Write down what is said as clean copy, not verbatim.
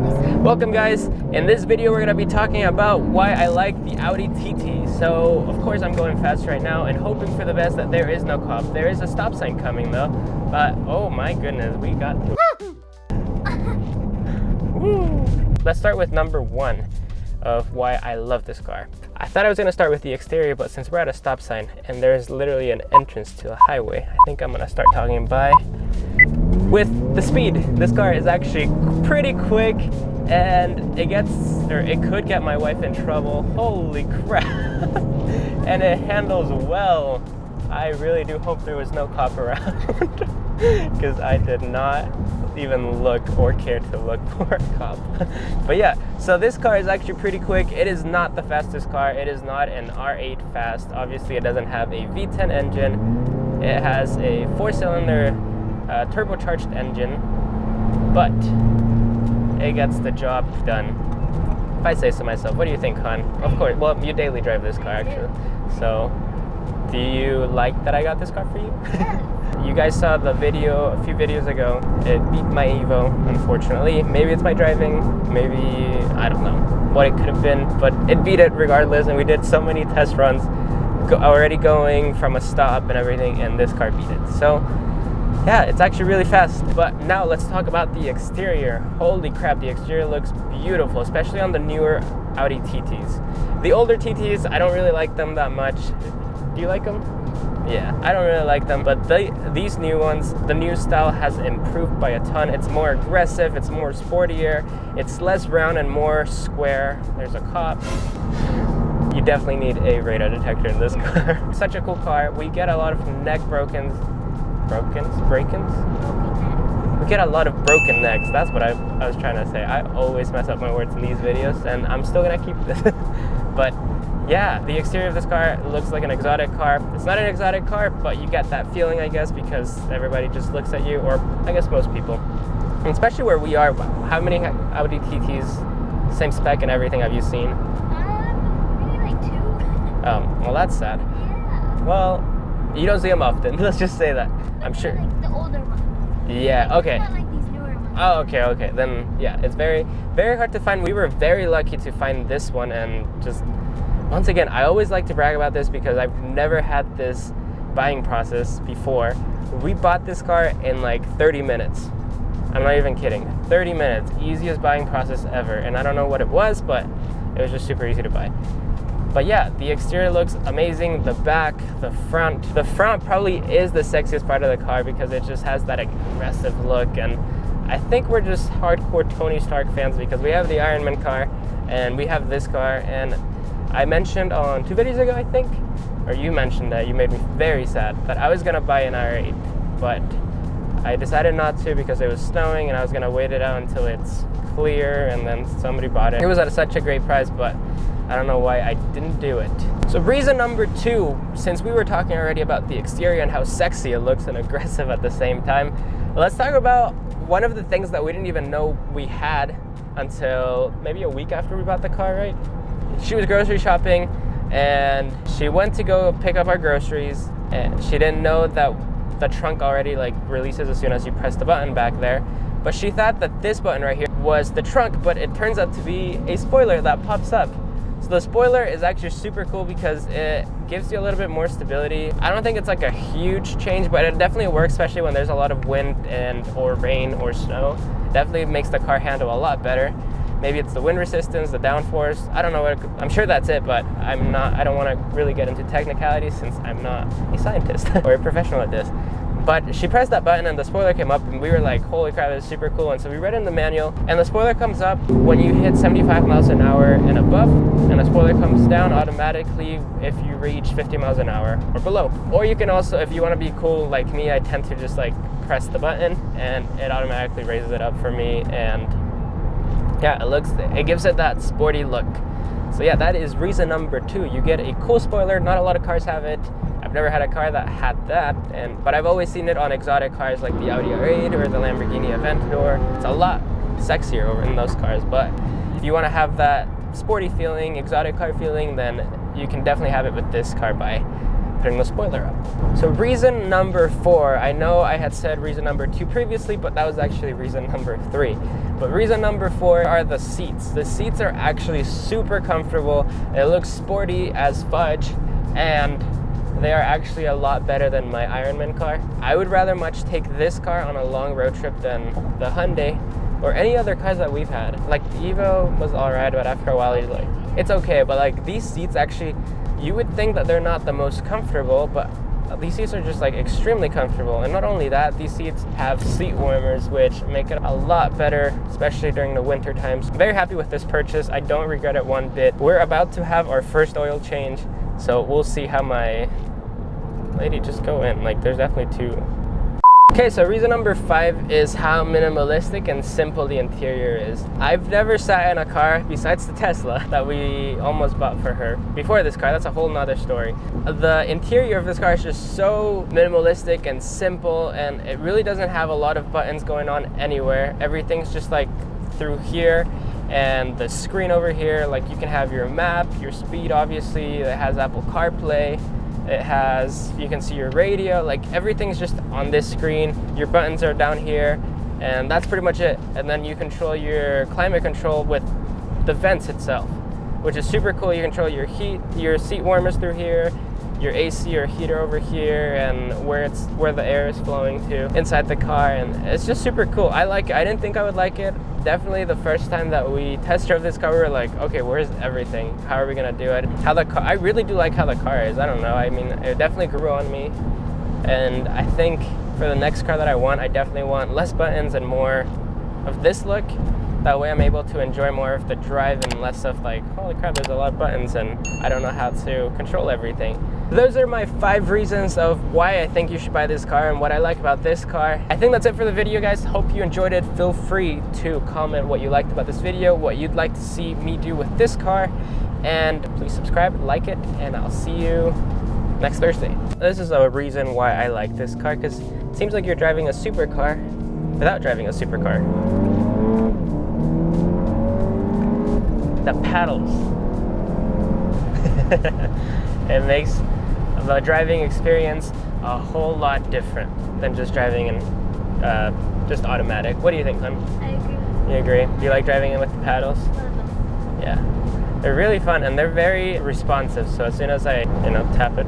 Welcome guys, in this video we're going to be talking about why I like the Audi TT. So of course I'm going fast right now and hoping for the best that there is no cop. There is a stop sign coming though, but oh my goodness, we got Woo. Let's start with number one of why I love this car. I thought I was going to start with the exterior, but since we're at a stop sign and there's literally an entrance to a highway, I think I'm going to start talking with the speed. This car is actually pretty quick and it could get my wife in trouble. Holy crap. And it handles well. I really do hope there was no cop around because I did not even look or care to look for a cop. But yeah, so this car is actually pretty quick. It is not the fastest car. It is not an R8 fast. Obviously it doesn't have a V10 engine. It has a 4-cylinder turbocharged engine, but it gets the job done, if I say so myself. What do you think, hon? Of course, well, you daily drive this car actually. So do you like that I got this car for you? You guys saw the video a few videos ago. It beat my Evo, unfortunately. Maybe it's my driving, maybe, I don't know what it could have been, but it beat it regardless, and we did so many test runs already going from a stop and everything, and this car beat it. So yeah, it's actually really fast. But now let's talk about the exterior. Holy crap, the exterior looks beautiful, especially on the newer Audi TTs. The older TTs, I don't really like them that much. Do you like them? Yeah, I don't really like them, but these new ones, the new style has improved by a ton. It's more aggressive, it's more sportier, it's less round and more square. There's a cop. You definitely need a radar detector in this car. Such a cool car. We get a lot of neck break-ins? We get a lot of broken necks. That's what I was trying to say. I always mess up my words in these videos, and I'm still gonna keep this. But yeah, the exterior of this car looks like an exotic car. It's not an exotic car, but you get that feeling, I guess, because everybody just looks at you, or I guess most people. And especially where we are, how many Audi TTs, same spec and everything, have you seen? Maybe like 2. Oh, well that's sad. Yeah. Well, you don't see them often, let's just say that. I'm sure. Like the older ones. Yeah, okay. Not like these newer ones. Oh, okay. Then, yeah, it's very, very hard to find. We were very lucky to find this one, and just, once again, I always like to brag about this because I've never had this buying process before. We bought this car in like 30 minutes. I'm not even kidding. 30 minutes, easiest buying process ever. And I don't know what it was, but it was just super easy to buy. But yeah, the exterior looks amazing. The back, the front. The front probably is the sexiest part of the car because it just has that aggressive look. And I think we're just hardcore Tony Stark fans because we have the Iron Man car and we have this car. And I mentioned on 2 videos ago, I think, or you mentioned that you made me very sad that I was gonna buy an R8, but I decided not to because it was snowing and I was gonna wait it out until it's clear, and then somebody bought it. It was at such a great price, but I don't know why I didn't do it. So reason number 2, since we were talking already about the exterior and how sexy it looks and aggressive at the same time, let's talk about one of the things that we didn't even know we had until maybe a week after we bought the car, right? She was grocery shopping and she went to go pick up our groceries, and she didn't know that the trunk already like releases as soon as you press the button back there. But she thought that this button right here was the trunk, but it turns out to be a spoiler that pops up. So the spoiler is actually super cool because it gives you a little bit more stability. I don't think it's like a huge change, but it definitely works, especially when there's a lot of wind or rain or snow. Definitely makes the car handle a lot better. Maybe it's the wind resistance, the downforce. I don't know I'm sure that's it, but I don't want to really get into technicalities since I'm not a scientist or a professional at this. But she pressed that button and the spoiler came up, and we were like, holy crap, it's super cool. And so we read in the manual, and the spoiler comes up when you hit 75 miles an hour and above, and the spoiler comes down automatically if you reach 50 miles an hour or below. Or you can also, if you want to be cool like me, I tend to just like press the button and it automatically raises it up for me, and yeah, it gives it that sporty look. So yeah, that is reason number 2. You get a cool spoiler. Not a lot of cars have it. I've never had a car that had that, but I've always seen it on exotic cars like the Audi R8 or the Lamborghini Aventador. It's a lot sexier over in those cars, but if you want to have that sporty feeling, exotic car feeling, then you can definitely have it with this car by putting the spoiler up. So reason number 4, I know I had said reason number 2 previously, but that was actually reason number 3. But reason number 4 are the seats. The seats are actually super comfortable. It looks sporty as fudge, and they are actually a lot better than my Ironman car. I would rather much take this car on a long road trip than the Hyundai or any other cars that we've had. Like the Evo was alright, but after a while you're like, it's okay. But like these seats actually, you would think that they're not the most comfortable, but these seats are just like extremely comfortable. And not only that, these seats have seat warmers, which make it a lot better, especially during the winter times. I'm very happy with this purchase. I don't regret it one bit. We're about to have our first oil change, so we'll see how my lady, just go in. Like there's definitely 2. Okay, so reason number 5 is how minimalistic and simple the interior is. I've never sat in a car besides the Tesla that we almost bought for her. Before this car, that's a whole nother story. The interior of this car is just so minimalistic and simple, and it really doesn't have a lot of buttons going on anywhere. Everything's just like through here, and the screen over here, like you can have your map, your speed, obviously. It has Apple CarPlay. It has, you can see your radio, like everything's just on this screen. Your buttons are down here, and that's pretty much it. And then you control your climate control with the vents itself, which is super cool. You control your heat, your seat warmers through here, your AC or heater over here, and where the air is flowing to inside the car, and it's just super cool. I like it. I didn't think I would like it. Definitely the first time that we test drove this car, we were like, okay, where's everything? How are we gonna do it? I really do like how the car is. I don't know. I mean, it definitely grew on me, and I think for the next car that I want, I definitely want less buttons and more of this look. That way I'm able to enjoy more of the drive and less of like, holy crap, there's a lot of buttons and I don't know how to control everything. Those are my 5 reasons of why I think you should buy this car and what I like about this car. I think that's it for the video, guys. Hope you enjoyed it. Feel free to comment what you liked about this video, what you'd like to see me do with this car, and please subscribe, like it, and I'll see you next Thursday. This is a reason why I like this car, because it seems like you're driving a supercar without driving a supercar. The paddles. It makes the driving experience a whole lot different than just driving in just automatic. What do you think, hon? I agree. You agree? Do you like driving in with the paddles? Yeah. They're really fun, and they're very responsive, so as soon as I, tap it,